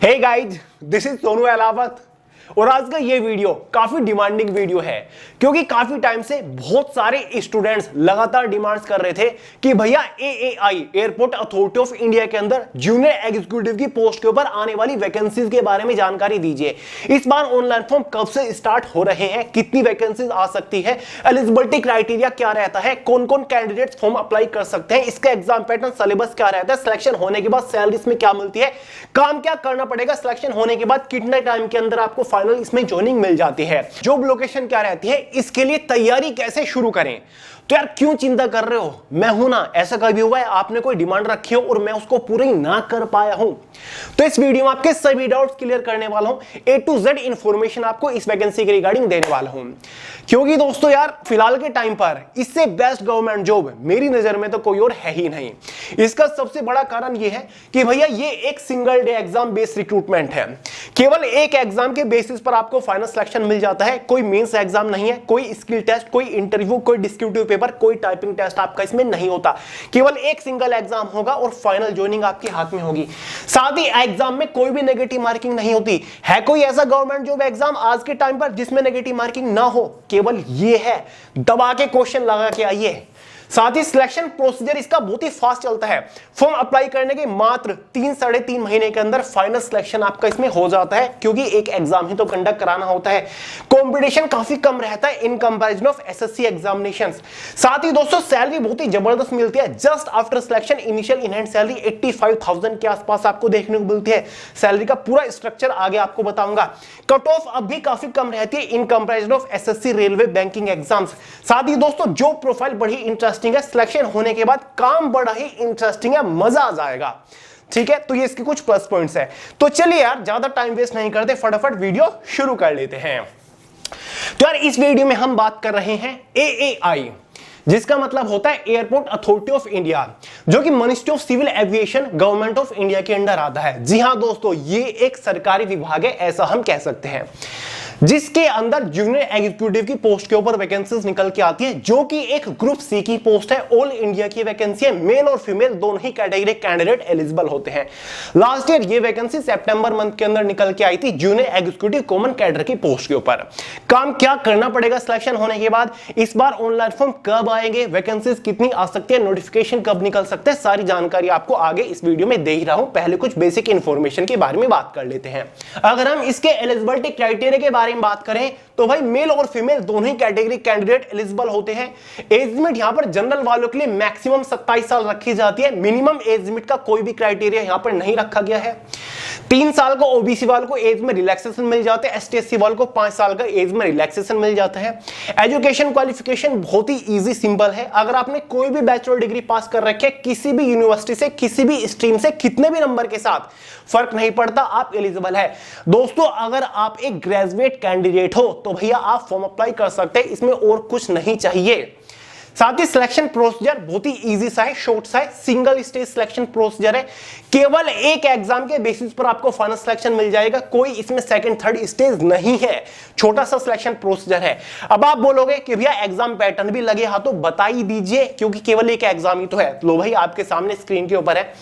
Hey guys, this is Sonu Ahlawat और आज का ये वीडियो काफी डिमांडिंग वीडियो है क्योंकि काफी टाइम से बहुत सारे स्टूडेंट्स लगातार डिमांड्स कर रहे थे कि भैया AAI airport authority of India के अंदर जूनियर एग्जीक्यूटिव की पोस्ट के ऊपर आने वाली वैकेंसीज के बारे में जानकारी दीजिए। इस बार ऑनलाइन फॉर्म कब से स्टार्ट हो रहे हैं, कितनी वैकेंसीज आ सकती है, एलिजिबिलिटी क्राइटेरिया क्या रहता है, कौन कौन कैंडिडेट्स फॉर्म अप्लाई कर सकते हैं, इसका एग्जाम पैटर्न सिलेबस क्या रहता है, सिलेक्शन होने के बाद सैलरीज में क्या मिलती है, काम क्या करना पड़ेगा, सिलेक्शन होने के बाद कितने टाइम के अंदर आपको फाइनल इसमें ज्वाइनिंग मिल जाती है, जॉब लोकेशन क्या रहती है, इसके लिए तैयारी कैसे शुरू करें। तो यार क्यों चिंता कर रहे हो, मैं हूं ना। ऐसा कभी हुआ है आपने कोई डिमांड रखी हो और मैं उसको पूरी ना कर पाया हूं? तो इस वीडियो में आपके सभी डाउट्स क्लियर करने वाला हूं, ए टू जेड इंफॉर्मेशन आपको इस वैकेंसी के रिगार्डिंग देने वाला हूं। क्योंकि दोस्तों यार फिलहाल के टाइम पर इससे बेस्ट गवर्नमेंट जॉब मेरी नजर में तो कोई और है ही नहीं। इसका सबसे बड़ा कारण यह है कि भैया ये एक single day exam based recruitment है। केवल एक एग्जाम के बेसिस पर आपको फाइनल सिलेक्शन मिल जाता है। कोई मेंस एग्जाम नहीं है, कोई स्किल टेस्ट, कोई इंटरव्यू, कोई डिस्क्रिप्टिव पेपर, कोई टाइपिंग टेस्ट आपका इसमें नहीं होता। केवल एक सिंगल एग्जाम होगा और फाइनल ज्वाइनिंग आपके हाथ में होगी। साथ ही एग्जाम में कोई भी नेगेटिव मार्किंग नहीं होती है। कोई ऐसा गवर्नमेंट जॉब एग्जाम आज के टाइम पर जिसमें नेगेटिव मार्किंग ना हो? केवल ये है, दबा के क्वेश्चन लगा के आइए। साथ ही सिलेक्शन प्रोसीजर इसका बहुत ही फास्ट चलता है। फॉर्म अप्लाई करने के मात्र 3-3.5 महीने के अंदर फाइनल सिलेक्शन आपका इसमें हो जाता है, क्योंकि एक एग्जाम ही तो कंडक्ट कराना होता है। कंपटीशन काफी कम रहता है in comparison of SSC examinations. साथ ही दोस्तों सैलरी बहुत ही जबरदस्त मिलती है। Just after selection initial in hand salary 85,000 के आसपास आपको देखने को मिलती है। सैलरी का पूरा स्ट्रक्चर आगे आपको बताऊंगा। कट ऑफ अब भी काफी कम रहती है in comparison of SSC, railway, banking exams. साथ ही दोस्तों जॉब प्रोफाइल बड़ी इंटरेस्टिंग है। सिलेक्शन होने के बाद काम बड़ा ही इंटरेस्टिंग है, मजा आ जाएगा। ठीक है, तो ये इसके कुछ प्लस पॉइंट्स है। तो चलिए यार ज्यादा टाइम वेस्ट नहीं करते, फटाफट वीडियो शुरू कर लेते हैं। तो यार इस वीडियो में हम बात कर रहे हैं एएआई, जिसका मतलब होता है एयरपोर्ट अथॉरिटी ऑफ इंडिया, जो कि ministry of civil aviation government of India के अंडर आता है। जी हां दोस्तों, ये एक सरकारी विभाग है, ऐसा हम कह सकते हैं, जिसके अंदर जूनियर एग्जीक्यूटिव की पोस्ट के ऊपर वैकेंसीज निकल के आती है, जो कि एक ग्रुप सी की पोस्ट है। ऑल इंडिया की वैकेंसी है, मेल और फीमेल दोनों ही कैटेगरी कैंडिडेट एलिजिबल होते हैं। लास्ट ईयर ये वैकेंसी सितंबर मंथ के अंदर निकल के आई थी जूनियर एग्जीक्यूटिव कॉमन कैडर की पोस्ट के ऊपर। काम क्या करना पड़ेगा सिलेक्शन होने के बाद, इस बार ऑनलाइन फॉर्म कब आएंगे, वैकेंसीज कितनी आ सकती है, नोटिफिकेशन कब निकल सकते हैं, सारी जानकारी आपको आगे इस वीडियो में दे ही रहा हूं। पहले कुछ बेसिक इंफॉर्मेशन के बारे में बात कर लेते हैं। अगर हम इसके एलिजिबिलिटी क्राइटेरिया के बारे में बात करें तो भाई मेल और फीमेल दोनों ही कैटेगरी कैंडिडेट एलिजिबल होते हैं। एज लिमिट यहां पर जनरल वालों के लिए मैक्सिमम 27 साल रखी जाती है। मिनिमम एज लिमिट का कोई भी क्राइटेरिया यहां पर नहीं रखा गया है। 3 साल को ओबीसी वालों को एज में रिलैक्सेशन मिल जाते हैं, एसटी/एससी वालों को 5 साल का एज में रिलैक्सेशन मिल जाता है। एजुकेशन क्वालिफिकेशन बहुत ही इजी सिंपल है। अगर आपने कोई भी बैचलर डिग्री पास कर रखी है किसी भी यूनिवर्सिटी से, किसी भी स्ट्रीम से, कितने भी नंबर के साथ, फर्क नहीं पड़ता, आप एलिजिबल है। दोस्तों अगर आप एक ग्रेजुएट कैंडिडेट हो तो भैया आप फॉर्म अप्लाई कर सकते हैं, इसमें और कुछ नहीं चाहिए। साथ ही सिलेक्शन प्रोसीजर बहुत ही इजी सा है, शॉर्ट सा है, सिंगल स्टेज सिलेक्शन प्रोसीजर है। केवल एक एग्जाम के बेसिस पर आपको फाइनल सिलेक्शन मिल जाएगा, कोई इसमें सेकंड थर्ड स्टेज नहीं है, छोटा सा सिलेक्शन प्रोसीजर है। अब आप बोलोगे कि भैया एग्जाम पैटर्न भी लगे हाथों बता ही दीजिए, क्योंकि केवल एक एग्जाम ही तो है। लो भाई आपके सामने स्क्रीन के ऊपर है।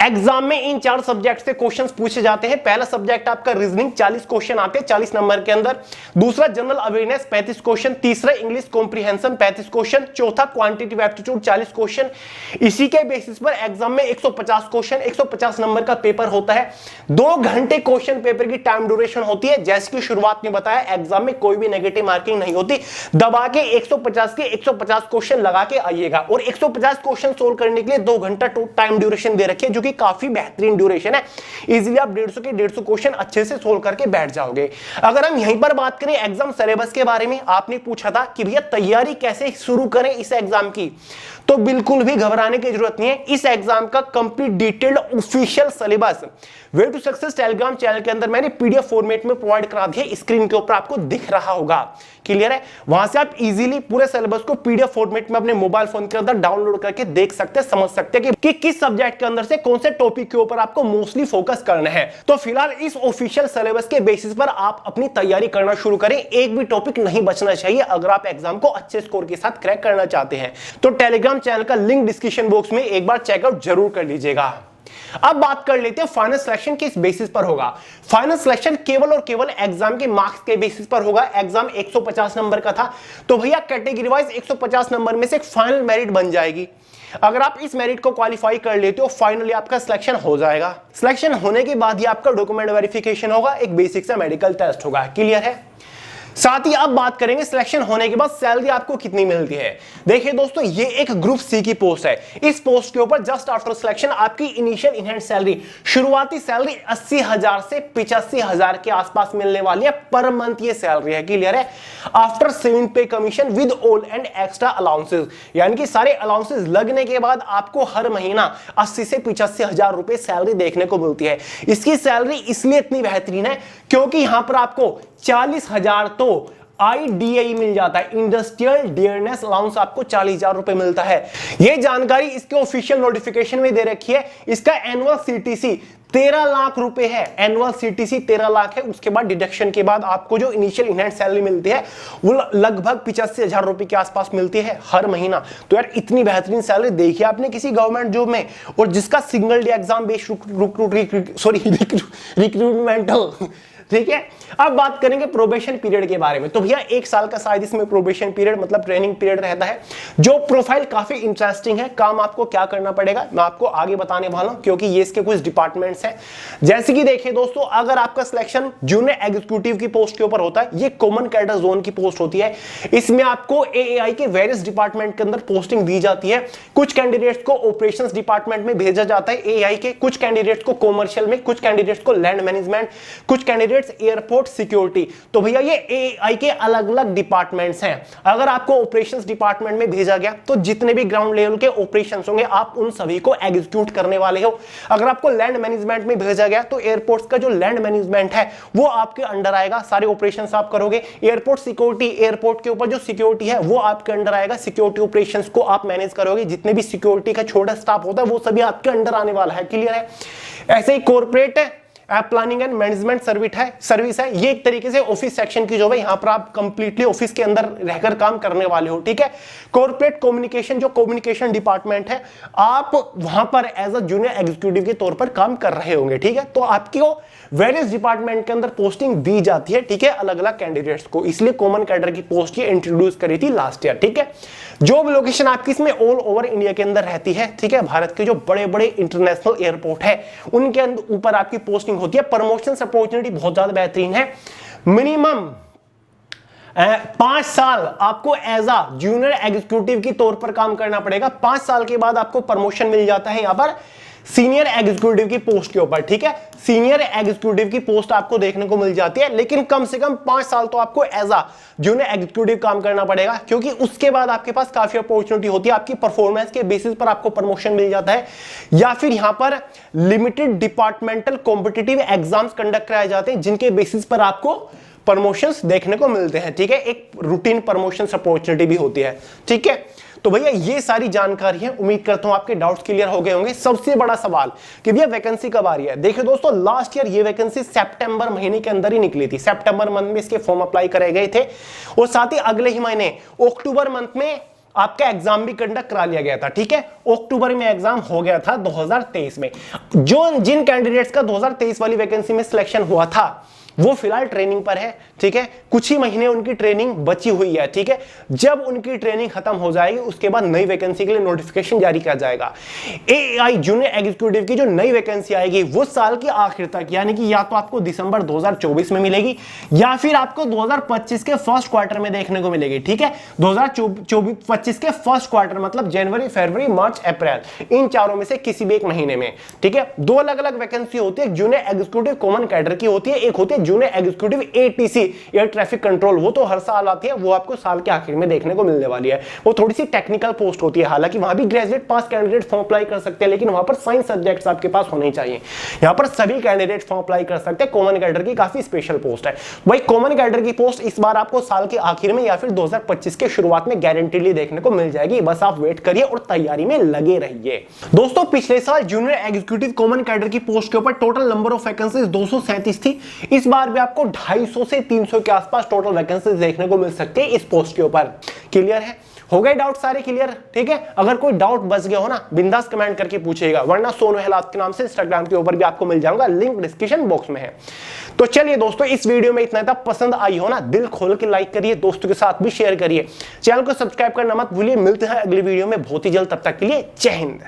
एग्जाम में इन 4 सब्जेक्ट से क्वेश्चंस पूछे जाते हैं। पहला सब्जेक्ट आपका रीजनिंग, 40 क्वेश्चन आते हैं 40 नंबर के अंदर। दूसरा जनरल अवेयरनेस 35 क्वेश्चन। तीसरा इंग्लिश कॉम्प्रिहेंशन 35 क्वेश्चन। चौथा क्वांटिटेटिव एप्टीट्यूड 40 क्वेश्चन। इसी के बेसिस पर एग्जाम में 150 क्वेश्चन, 150 नंबर का पेपर होता है। 2 घंटे क्वेश्चन पेपर की टाइम ड्यूरेशन होती है। जैसे कि शुरुआत में बताया, एग्जाम में कोई भी नेगेटिव मार्किंग नहीं होती। दबा के 150 के 150 क्वेश्चन लगा के आइएगा, और 150 क्वेश्चन सोल्व करने के लिए 2 घंटा टाइम ड्यूरेशन दे रखी है, जो कि काफी बेहतरीन ड्यूरेशन है। इजीली आप 150 के 150 क्वेश्चन अच्छे से सोल्व करके बैठ जाओगे। अगर हम यहीं पर बात करें एग्जाम सिलेबस के बारे में, आपने पूछा था कि भैया तैयारी कैसे शुरू करें इस एग्जाम की, तो बिल्कुल भी घबराने की जरूरत नहीं है। इस एग्जाम का complete detailed official syllabus way to success Telegram channel के अंदर मैंने पीडीएफ फॉर्मेट में प्रोवाइड करा दिया, स्क्रीन के ऊपर आपको दिख रहा होगा। क्लियर है? वहां से आप इजीली पूरे सिलेबस को पीडीएफ फॉर्मेट में अपने मोबाइल फोन के अंदर डाउनलोड करके देख सकते हैं, समझ सकते हैं कि किस सब्जेक्ट के अंदर से कौन से टॉपिक के ऊपर आपको मोस्टली फोकस करना है। तो फिलहाल इस ऑफिशियल सिलेबस के बेसिस पर आप अपनी तैयारी करना शुरू करें। एक भी टॉपिक नहीं बचना चाहिए अगर आप एग्जाम को अच्छे स्कोर के साथ क्रैक करना चाहते हैं। तो टेलीग्राम चैनल का लिंक डिस्क्रिप्शन बॉक्स में एक बार चेकआउट जरूर कर लीजिएगा। अब बात कर लेते हैं फाइनल सिलेक्शन किस बेसिस पर होगा। फाइनल सिलेक्शन केवल और केवल एग्जाम के मार्क्स के बेसिस पर होगा। एग्जाम 150 नंबर का था, तो भैया कैटेगरी वाइज 150 नंबर में से एक फाइनल मेरिट बन जाएगी। अगर आप इस मेरिट को क्वालिफाई कर लेते हो, फाइनली आपका सिलेक्शन हो जाएगा। सिलेक्शन होने के बाद ही आपका डॉक्यूमेंट वेरिफिकेशन होगा, एक बेसिक सा मेडिकल टेस्ट होगा। क्लियर है। साथ ही अब बात करेंगे सिलेक्शन होने के बाद सैलरी आपको कितनी मिलती है। देखिए दोस्तों, ये एक ग्रुप सी की पोस्ट है। इस पोस्ट के ऊपर जस्ट आफ्टर सिलेक्शन आपकी इनिशियल इन हैंड सैलरी, शुरुआती सैलरी 80,000 से 85,000 के आसपास मिलने वाली है पर मंथ। ये सैलरी है। क्लियर है। आफ्टर सेविंग पे commission with all and extra allowances, यानी कि सारे अलाउंसेस लगने के बाद आपको हर महीना 80 से 85,000 रुपए सैलरी देखने को मिलती है। इसकी सैलरी इसलिए इतनी बेहतरीन है क्योंकि यहां पर आपको 40,000 तो IDA मिल जाता है, इंडस्ट्रियल डियरनेस अलाउंस आपको 40,000 रुपए मिलता है। यह जानकारी इसके ऑफिशियल नोटिफिकेशन में दे रखी है। इसका एनुअल CTC 13 लाख रुपए है। एनुअल CTC 13 लाख है। उसके बाद डिडक्शन के बाद आपको जो इनिशियल इन हैंड सैलरी मिलती है वो लगभग 85,000 रुपए के आसपास मिलती है हर महीना। तो यार इतनी बेहतरीन सैलरी देखिए आपने किसी गवर्नमेंट जॉब में, और जिसका सिंगल डे एग्जाम बेस्ड रिक्रूटमेंटल। ठीक है। अब बात करेंगे प्रोबेशन पीरियड के बारे में। तो भैया 1 साल का शायद इसमें प्रोबेशन पीरियड मतलब ट्रेनिंग पीरियड रहता है। जो प्रोफाइल काफी इंटरेस्टिंग है। काम आपको क्या करना पड़ेगा मैं आपको आगे बताने वाला हूं, क्योंकि ये इसके कुछ डिपार्टमेंट्स हैं। जैसे कि देखिए दोस्तों, अगर आपका सिलेक्शन जूनियर एग्जीक्यूटिव की पोस्ट के ऊपर होता है, ये कॉमन कैडर जोन की पोस्ट होती है। इसमें आपको AAI के वेरियस डिपार्टमेंट के अंदर पोस्टिंग दी जाती है। कुछ कैंडिडेट्स को ऑपरेशंस डिपार्टमेंट में भेजा जाता है AAI के, कुछ कैंडिडेट्स को कॉमर्शियल में, कुछ कैंडिडेट्स को लैंड मैनेजमेंट, कुछ कैंडिडेट्स एयरपोर्ट सिक्योरिटी। तो भैया ये AAI के अलग अलग डिपार्टमेंट्स हैं। अगर आपको ऑपरेशंस डिपार्टमेंट में भेजा गया तो जितने भी ग्राउंड लेवल के ऑपरेशंस होंगे आप उन सभी को एग्जीक्यूट करने वाले हो। अगर आपको लैंड मैनेजमेंट में भेजा गया तो एयरपोर्ट्स का जो लैंड मैनेजमेंट है वो आपके अंडर आएगा, सारे ऑपरेशंस आप करोगे। एयरपोर्ट सिक्योरिटी, एयरपोर्ट के ऊपर जो सिक्योरिटी है वो आपके अंडर आएगा, सिक्योरिटी ऑपरेशंस को आप मैनेज करोगे। जितने भी सिक्योरिटी का छोटा स्टाफ होता है वो सभी आपके अंडर आने वाला है। क्लियर है। ऐसे ही corporate app planning and management service है। ये एक तरीके से ऑफिस सेक्शन की जॉब है। यहां पर आप कंप्लीटली ऑफिस के अंदर रहकर काम करने वाले हो। ठीक है। कॉर्पोरेट कम्युनिकेशन, जो कम्युनिकेशन डिपार्टमेंट है, आप वहां पर एज अ जूनियर एग्जीक्यूटिव के तौर पर काम कर रहे होंगे। ठीक है। तो आपको वेरियस डिपार्टमेंट के अंदर पोस्टिंग दी जाती है। ठीक है, अलग अलग कैंडिडेट्स को। इसलिए कॉमन कैडर की पोस्ट ये इंट्रोड्यूस करी थी लास्ट ईयर। ठीक है। जॉब लोकेशन आपकी इसमें ऑल ओवर इंडिया के अंदर रहती है। ठीक है। भारत के जो बड़े बड़े इंटरनेशनल एयरपोर्ट है उनके ऊपर आपकी पोस्टिंग होती है। प्रमोशन अपॉर्चुनिटी बहुत ज्यादा बेहतरीन है। मिनिमम 5 साल आपको एज अ जूनियर एग्जीक्यूटिव के तौर पर काम करना पड़ेगा। 5 साल के बाद आपको प्रमोशन मिल जाता है यहां पर सीनियर एग्जीक्यूटिव की पोस्ट के ऊपर। ठीक है। सीनियर एग्जीक्यूटिव की पोस्ट आपको देखने को मिल जाती है, लेकिन कम से कम 5 साल तो आपको एज अ जूनियर एग्जीक्यूटिव काम करना पड़ेगा, क्योंकि उसके बाद आपके पास काफी अपॉर्चुनिटी होती है। आपकी परफॉर्मेंस के बेसिस पर आपको प्रमोशन मिल जाता है, या फिर यहां पर limited departmental competitive exams conduct कराए जाते हैं जिनके बेसिस पर आपको प्रमोशंस देखने को मिलते हैं। ठीक है। एक रूटीन प्रमोशन अपॉर्चुनिटी भी होती है। ठीक है। तो भैया ये सारी जानकारी है। उम्मीद करता हूं आपके डाउट्स क्लियर हो गए होंगे। सबसे बड़ा सवाल कि भैया वैकेंसी कब आ रही है। देखिए दोस्तों, लास्ट ईयर ये वैकेंसी सितंबर महीने के अंदर ही निकली थी। सितंबर मंथ में इसके फॉर्म अप्लाई करे गए थे, और साथ ही अगले ही महीने अक्टूबर मंथ में आपका एग्जाम भी कंडक्ट करा लिया गया था। ठीक है। अक्टूबर में एग्जाम हो गया था 2023 में। जिन कैंडिडेट्स का 2023 वाली वैकेंसी में सिलेक्शन हुआ था वो फिलहाल ट्रेनिंग पर है। ठीक है। कुछ ही महीने उनकी ट्रेनिंग बची हुई है। ठीक है। जब उनकी ट्रेनिंग खत्म हो जाएगी उसके बाद नई वैकेंसी के लिए नोटिफिकेशन जारी किया जाएगा। AAI जूनियर एग्जीक्यूटिव की जो नई वैकेंसी आएगी वो साल के आखिर तक, यानी कि या तो आपको दिसंबर 2024 में मिलेगी या फिर आपको 2025 के फर्स्ट क्वार्टर में देखने को मिलेगी। ठीक है। 2025 के फर्स्ट क्वार्टर मतलब जनवरी, फरवरी, मार्च, अप्रैल, इन चारों में से किसी भी एक महीने में। ठीक है। 2 अलग अलग वैकेंसी होती है। जूनियर एग्जीक्यूटिव कॉमन कैडर की होती है, एक होती है junior executive ATC air traffic control. वो तो हर साल आती है, वो आपको साल के आखिर में देखने को मिलने वाली है। वो थोड़ी सी टेक्निकल पोस्ट होती है। हालांकि वहां भी ग्रेजुएट पास कैंडिडेट फॉर्म अप्लाई कर सकते हैं, लेकिन वहां पर साइंस सब्जेक्ट्स आपके पास होने चाहिए। यहां पर सभी कैंडिडेट फॉर्म अप्लाई कर सकते हैं। कॉमन कैडर की काफी स्पेशल पोस्ट है भाई। कॉमन कैडर की पोस्ट इस बार आपको साल के आखिर में या फिर 2025 के शुरुआत में गारंटीली देखने को मिल जाएगी। बस आप वेट करिए और तैयारी में लगे रहिए। दोस्तों, पिछले साल जूनियर एग्जीक्यूटिव कॉमन कैडर की पोस्ट के ऊपर टोटल नंबर ऑफ वैकेंसीज 237 थी। इस बार भी आपको 250 से 300 के आसपास टोटल वैकेंसीज देखने को मिल सकते हैं इस पोस्ट के ऊपर। क्लियर है। हो गए डाउट सारे क्लियर? ठीक है, अगर कोई डाउट बच गया हो ना बिंदास कमेंट करके पूछेगा, वरना सोनू हेलात के नाम से इंस्टाग्राम के ऊपर भी आपको मिल जाऊंगा, लिंक डिस्क्रिप्शन बॉक्स में है। तो चलिए दोस्तों, इस वीडियो में इतना था। पसंद आई हो ना दिल खोल के लाइक करिए, दोस्तों के साथ भी शेयर करिए, चैनल को सब्सक्राइब करना मत भूलिए। मिलते हैं अगली वीडियो में बहुत ही जल्द, तब तक के लिए जय हिंद।